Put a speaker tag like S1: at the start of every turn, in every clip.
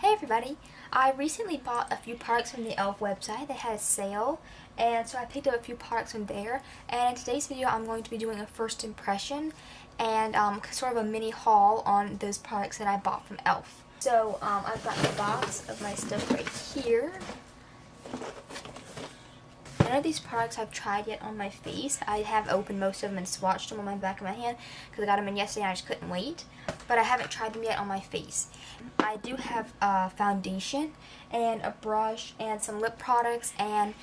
S1: Hey everybody! I recently bought a few products from the e.l.f. website. They had a sale, and so I picked up a few products from there. And in today's video I'm going to be doing a first impression and sort of a mini haul on those products that I bought from e.l.f. So I've got the box of my stuff right here. None of these products I've tried yet on my face. I have opened most of them and swatched them on my back of my hand because I got them in yesterday and I just couldn't wait. But I haven't tried them yet on my face. I do have foundation and a brush and some lip products and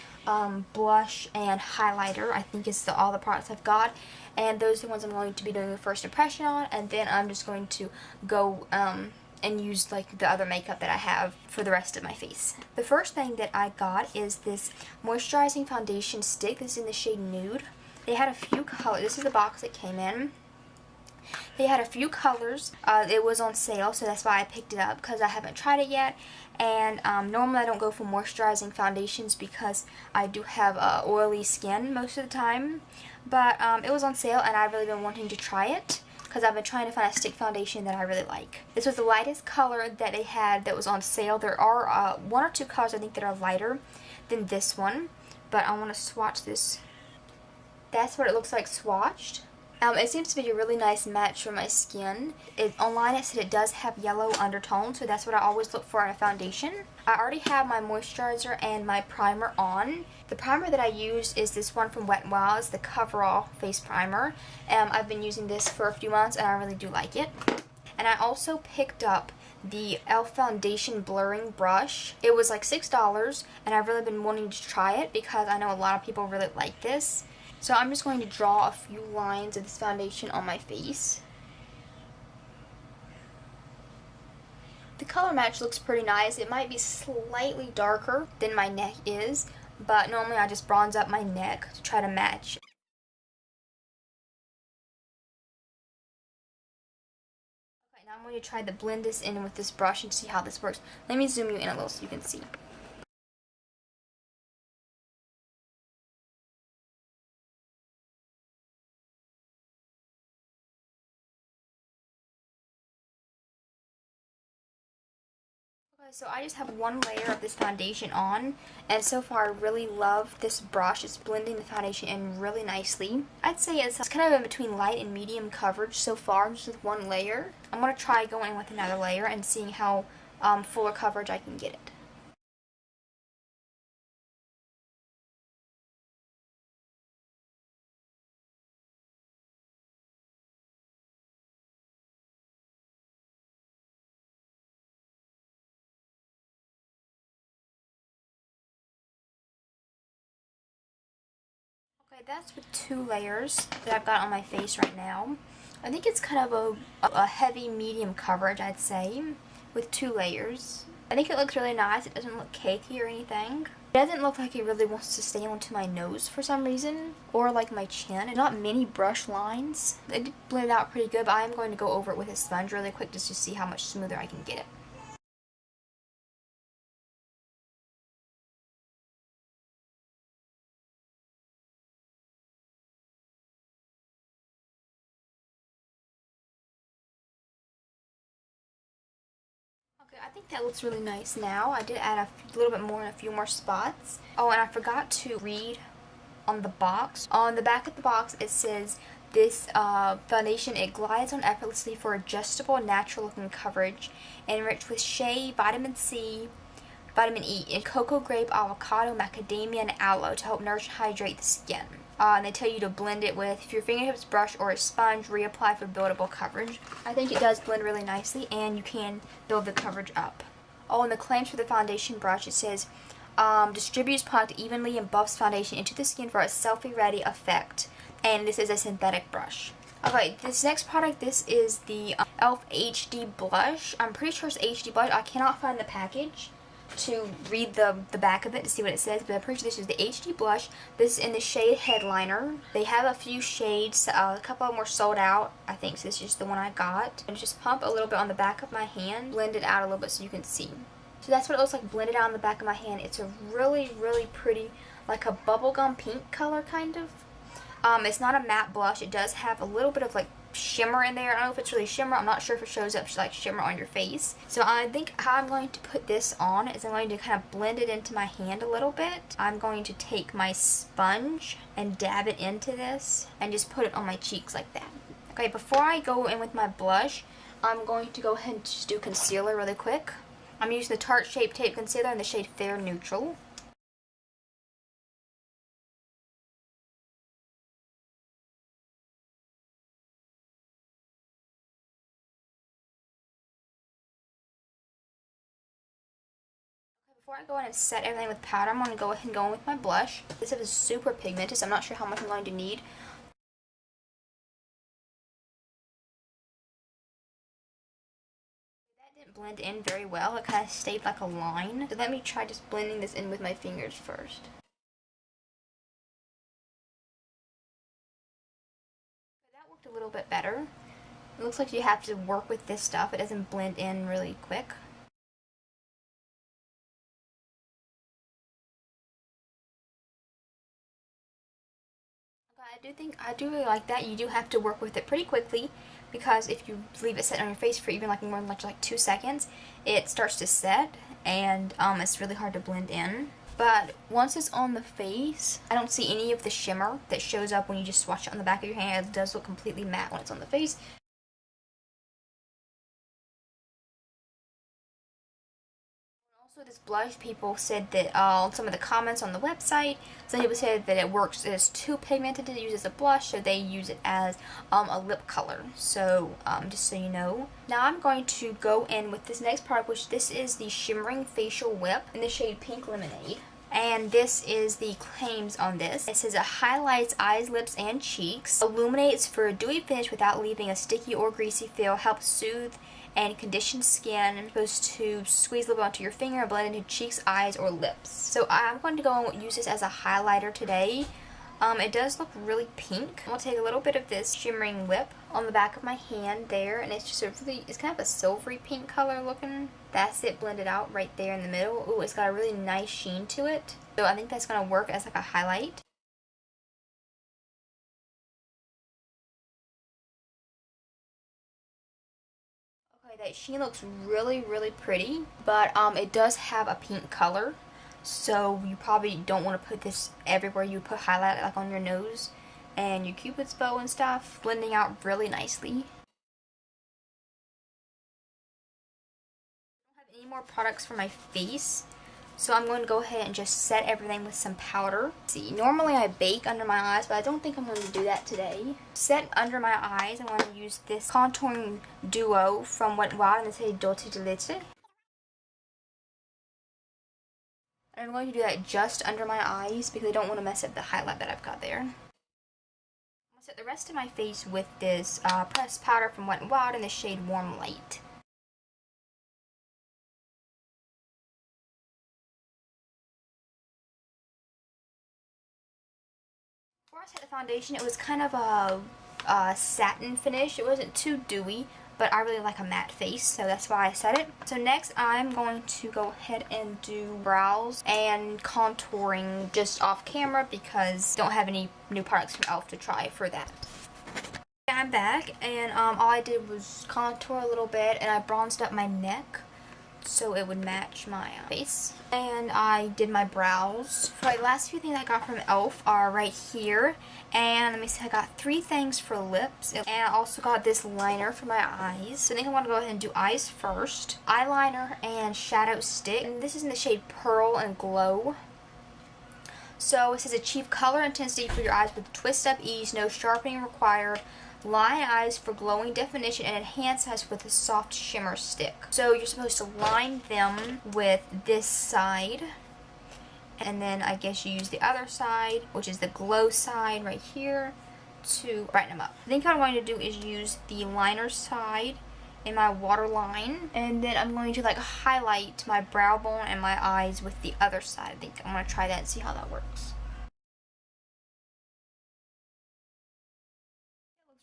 S1: blush and highlighter. I think is all the products I've got. And those are the ones I'm going to be doing a first impression on. And then I'm just going to go and use like the other makeup that I have for the rest of my face. The first thing that I got is this moisturizing foundation stick. This is in the shade Nude. They had a few colors. This is the box it came in. They had a few colors. It was on sale, so that's why I picked it up, because I haven't tried it yet. And normally I don't go for moisturizing foundations because I do have oily skin most of the time. But it was on sale and I've really been wanting to try it, because I've been trying to find a stick foundation that I really like. This was the lightest color that they had that was on sale. There are one or two colors I think that are lighter than this one, but I want to swatch this. That's what it looks like swatched. It seems to be a really nice match for my skin. Online it said it does have yellow undertone, so that's what I always look for in a foundation. I already have my moisturizer and my primer on. The primer that I use is this one from Wet n Wild. It's the Coverall Face Primer. I've been using this for a few months and I really do like it. And I also picked up the e.l.f. Foundation Blurring Brush. It was like $6 and I've really been wanting to try it because I know a lot of people really like this. So I'm just going to draw a few lines of this foundation on my face. The color match looks pretty nice. It might be slightly darker than my neck is, but normally I just bronze up my neck to try to match. Okay, now I'm going to try to blend this in with this brush and see how this works. Let me zoom you in a little so you can see. So I just have one layer of this foundation on, and so far I really love this brush. It's blending the foundation in really nicely. I'd say it's kind of in between light and medium coverage so far, just with one layer. I'm going to try going in with another layer and seeing how fuller coverage I can get it. Okay, that's with two layers that I've got on my face right now. I think it's kind of a heavy medium coverage, I'd say, with two layers. I think it looks really nice. It doesn't look cakey or anything. It doesn't look like it really wants to stay onto my nose for some reason, or like my chin. And not many brush lines. It did blend out pretty good, but I am going to go over it with a sponge really quick just to see how much smoother I can get it. Okay, I think that looks really nice now. I did add a little bit more in a few more spots. Oh, and I forgot to read on the box. On the back of the box it says, this foundation, it glides on effortlessly for adjustable, natural looking coverage, enriched with shea, vitamin C, vitamin E, and cocoa, grape, avocado, macadamia, and aloe to help nourish and hydrate the skin. And they tell you to blend it with your fingertips, brush, or a sponge, reapply for buildable coverage. I think it does blend really nicely, and you can build the coverage up. Oh, and the claims for the foundation brush, it says, distributes product evenly and buffs foundation into the skin for a selfie-ready effect. And this is a synthetic brush. Okay, this next product, this is the e.l.f. HD Blush. I'm pretty sure it's HD Blush. I cannot find the package to read the back of it to see what it says, but I'm pretty sure this is the HD Blush. This is in the shade Headliner. They have a few shades, a couple of them were sold out, I think, so this is just the one I got. And just pump a little bit on the back of my hand, blend it out a little bit so you can see. So that's what it looks like blended out on the back of my hand. It's a really, really pretty, like a bubblegum pink color kind of. It's not a matte blush. It does have a little bit of like shimmer in there. I don't know if it's really shimmer. I'm not sure if it shows up like shimmer on your face. So I think how I'm going to put this on is I'm going to kind of blend it into my hand a little bit. I'm going to take my sponge and dab it into this and just put it on my cheeks like that. Okay, before I go in with my blush, I'm going to go ahead and just do concealer really quick. I'm using the Tarte Shape Tape Concealer in the shade Fair Neutral. Before I go in and set everything with powder, I'm going to go ahead and go in with my blush. This is super pigmented, so I'm not sure how much I'm going to need. That didn't blend in very well. It kind of stayed like a line. So let me try just blending this in with my fingers first. That worked a little bit better. It looks like you have to work with this stuff. It doesn't blend in really quick. I do really like that. You do have to work with it pretty quickly because if you leave it set on your face for even like more than like 2 seconds, it starts to set and it's really hard to blend in. But once it's on the face, I don't see any of the shimmer that shows up when you just swatch it on the back of your hand. It does look completely matte when it's on the face. Also, this blush, people said that some of the comments on the website, some people said that it works, it's too pigmented to use as a blush, so they use it as a lip color. So just so you know. Now I'm going to go in with this next product, which this is the Shimmering Facial Whip in the shade Pink Lemonade. And this is the claims on this. It says it highlights eyes, lips, and cheeks, illuminates for a dewy finish without leaving a sticky or greasy feel, helps soothe and condition skin, supposed to squeeze a little onto your finger and blend into cheeks, eyes, or lips. So I'm going to go and use this as a highlighter today. It does look really pink. I'm going to take a little bit of this shimmering whip on the back of my hand there, and it's just it's kind of a silvery pink color looking. That's it blended out right there in the middle. Ooh, it's got a really nice sheen to it. So I think that's going to work as like a highlight. That sheen looks really, really pretty, but it does have a pink color, so you probably don't want to put this everywhere. You put highlight like on your nose and your cupid's bow and stuff, blending out really nicely. I don't have any more products for my face, so I'm going to go ahead and just set everything with some powder. See, normally I bake under my eyes, but I don't think I'm going to do that today. Set under my eyes, I'm going to use this contouring duo from Wet n Wild in the shade Dolce de Leche. And I'm going to do that just under my eyes because I don't want to mess up the highlight that I've got there. I'm going to set the rest of my face with this pressed powder from Wet n Wild in the shade Warm Light. Before I set the foundation, it was kind of a satin finish. It wasn't too dewy, but I really like a matte face, so that's why I set it. So next, I'm going to go ahead and do brows and contouring just off camera because I don't have any new products from e.l.f. to try for that. I'm back, and all I did was contour a little bit, and I bronzed up my neck so it would match my face. And I did my brows. So the last few things I got from e.l.f. are right here. And let me see, I got 3 things for lips. And I also got this liner for my eyes. So I think I want to go ahead and do eyes first. Eyeliner and shadow stick. And this is in the shade Pearl and Glow. So it says achieve color intensity for your eyes with twist up ease, no sharpening required. Line eyes for glowing definition and enhance eyes with a soft shimmer stick. So you're supposed to line them with this side, and then I guess you use the other side, which is the glow side right here, to brighten them up. I think what I'm going to do is use the liner side in my waterline, and then I'm going to like highlight my brow bone and my eyes with the other side. I think I'm going to try that and see how that works.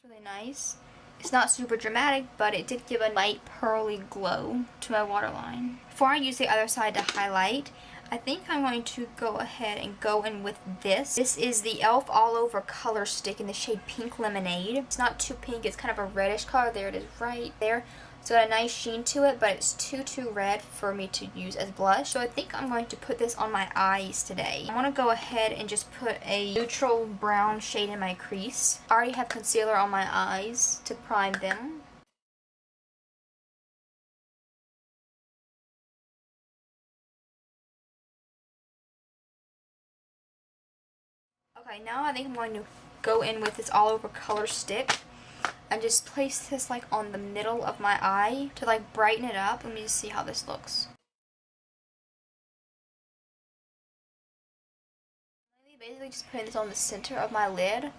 S1: Really nice. It's not super dramatic, but it did give a light pearly glow to my waterline. Before I use the other side to highlight, I think I'm going to go ahead and go in with this. This is the e.l.f. All Over Color Stick in the shade Pink Lemonade. It's not too pink, it's kind of a reddish color. There it is right there. It's got a nice sheen to it, but it's too red for me to use as blush. So I think I'm going to put this on my eyes today. I want to go ahead and just put a neutral brown shade in my crease. I already have concealer on my eyes to prime them. Okay, now I think I'm going to go in with this All Over Color Stick and just place this like on the middle of my eye to like brighten it up. Let me just see how this looks. Basically just putting this on the center of my lid.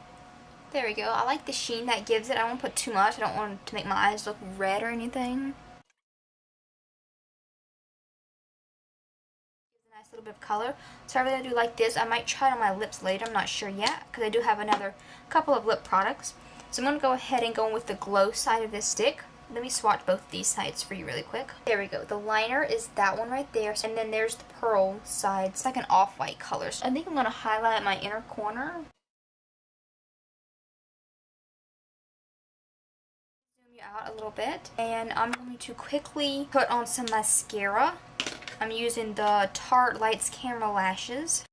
S1: There we go. I like the sheen that gives it. I don't want to put too much. I don't want to make my eyes look red or anything. Nice little bit of color. So I'm going to do like this. I might try it on my lips later. I'm not sure yet because I do have another couple of lip products. So I'm going to go ahead and go in with the glow side of this stick. Let me swatch both these sides for you really quick. There we go. The liner is that one right there. And then there's the pearl side. It's like an off-white color. So I think I'm going to highlight my inner corner. Zoom you out a little bit. And I'm going to quickly put on some mascara. I'm using the Tarte Lights Camera Lashes.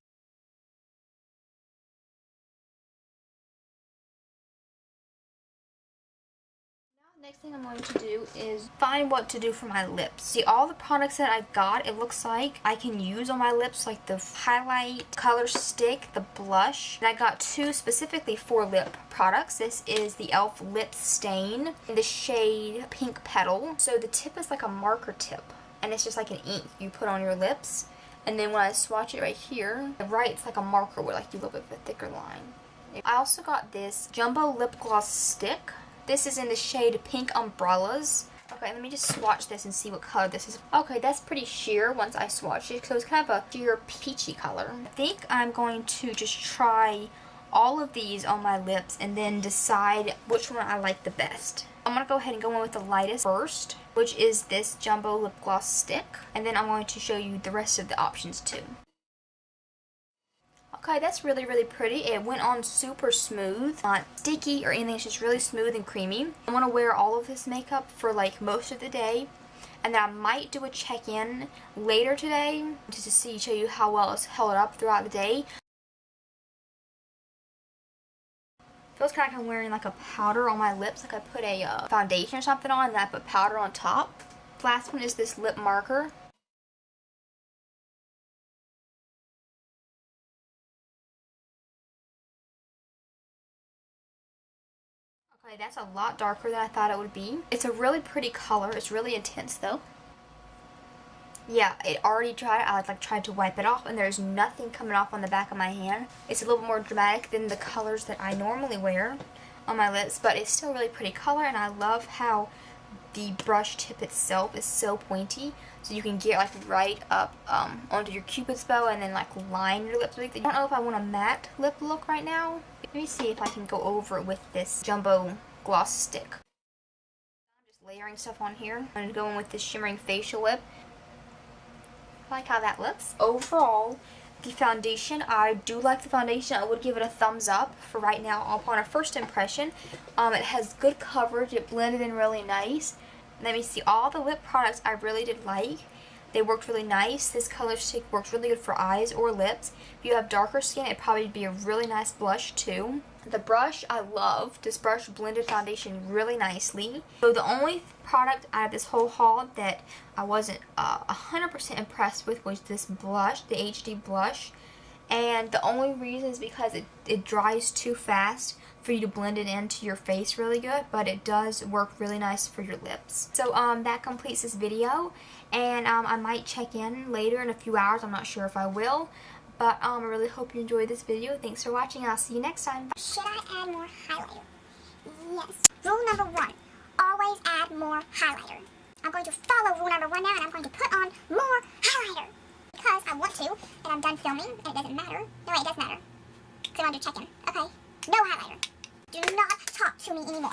S1: Next thing I'm going to do is find what to do for my lips. See, all the products that I got, it looks like I can use on my lips, like the highlight, color stick, the blush. And I got two specifically for lip products. This is the e.l.f. Lip Stain in the shade Pink Petal. So the tip is like a marker tip, and it's just like an ink you put on your lips. And then when I swatch it right here, right, it's like a marker with like a little bit of a thicker line. I also got this Jumbo Lip Gloss Stick. This is in the shade Pink Umbrellas. Okay, let me just swatch this and see what color this is. Okay, that's pretty sheer once I swatch it, so it's kind of a sheer peachy color. I think I'm going to just try all of these on my lips and then decide which one I like the best. I'm going to go ahead and go in with the lightest first, which is this Jumbo Lip Gloss Stick. And then I'm going to show you the rest of the options too. Okay, that's really pretty. It went on super smooth, not sticky or anything. It's just really smooth and creamy. I want to wear all of this makeup for like most of the day, and then I might do a check-in later today just to show you how well it's held up throughout the day. Feels kind of like I'm wearing like a powder on my lips, like I put a foundation or something on and then I put powder on top. The last one is this lip marker. Okay, that's a lot darker than I thought it would be. It's a really pretty color. It's really intense though. Yeah, it already dried. I like tried to wipe it off and there's nothing coming off on the back of my hand. It's a little more dramatic than the colors that I normally wear on my lips, but it's still a really pretty color, and I love how the brush tip itself is so pointy, so you can get like right up onto your cupid's bow and then like line your lips with it. I don't know if I want a matte lip look right now. Let me see if I can go over it with this Jumbo Gloss Stick. I'm just layering stuff on here. I'm going to go in with this shimmering facial lip. I like how that looks. Overall, the foundation, I do like the foundation. I would give it a thumbs up for right now upon a first impression. It has good coverage. It blended in really nice. Let me see, all the lip products I really did like. They worked really nice. This color stick works really good for eyes or lips. If you have darker skin, it'd probably be a really nice blush too. The brush I love. This brush blended foundation really nicely. So the only product out of this whole haul that I wasn't 100% impressed with was this blush, the HD blush. And the only reason is because it dries too fast for you to blend it into your face really good, but it does work really nice for your lips. So that completes this video, and I might check in later in a few hours. I'm not sure if I will, but I really hope you enjoyed this video. Thanks for watching. I'll see you next time.
S2: Should I add more highlighter? Yes. Rule number 1, always add more highlighter. I'm going to follow rule number 1 now, and I'm going to put on more highlighter because I want to, and I'm done filming, and it doesn't matter. No, wait, it does matter, because I want to check in. Okay, no highlighter. Do not talk to me anymore.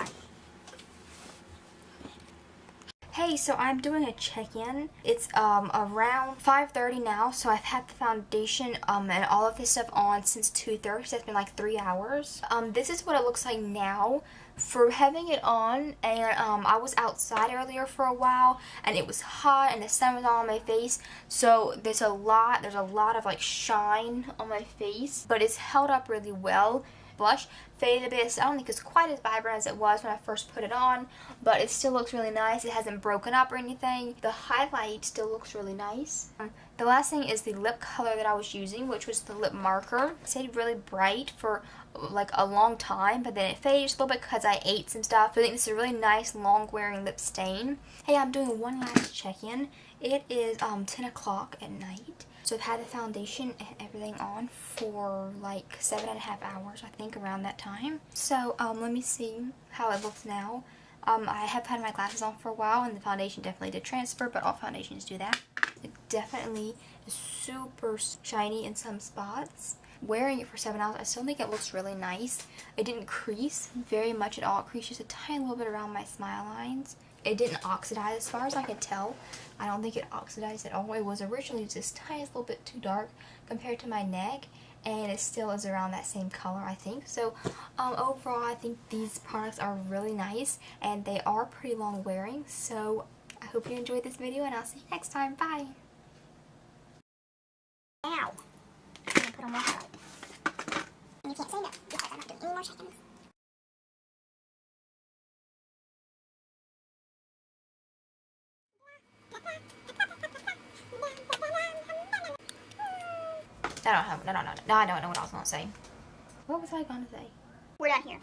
S1: Hey, so I'm doing a check-in. It's around 5:30 now, so I've had the foundation and all of this stuff on since 2:30, so it's been like 3 hours. This is what it looks like now for having it on, and I was outside earlier for a while, and it was hot, and the sun was all on my face, so there's a lot of like shine on my face, but it's held up really well. Blush faded a bit, so I don't think it's quite as vibrant as it was when I first put it on, but it still looks really nice. It hasn't broken up or anything. The highlight still looks really nice. The last thing is the lip color that I was using, which was the lip marker. It stayed really bright for like a long time, but then it faded just a little bit because I ate some stuff. So I think this is a really nice long wearing lip stain. Hey, I'm doing one last check-in. It is 10 o'clock at night. So I've had the foundation and everything on for like 7.5 hours, I think, around that time. So let me see how it looks now. I have had my glasses on for a while, and the foundation definitely did transfer, but all foundations do that. It definitely is super shiny in some spots. Wearing it for 7 hours, I still think it looks really nice. It didn't crease very much at all. It creased just a tiny little bit around my smile lines. It didn't oxidize as far as I could tell. I don't think it oxidized at all. It was originally just tiny little bit too dark compared to my neck, and it still is around that same color, I think. So overall, I think these products are really nice, and they are pretty long wearing. So I hope you enjoyed this video, and I'll see you next time. Bye!
S2: Now, I'm going to put on more highlight. And you can't say no, because I'm not doing any more check-ins.
S1: I don't know what I was going to say. What was I going to say?
S2: We're done here.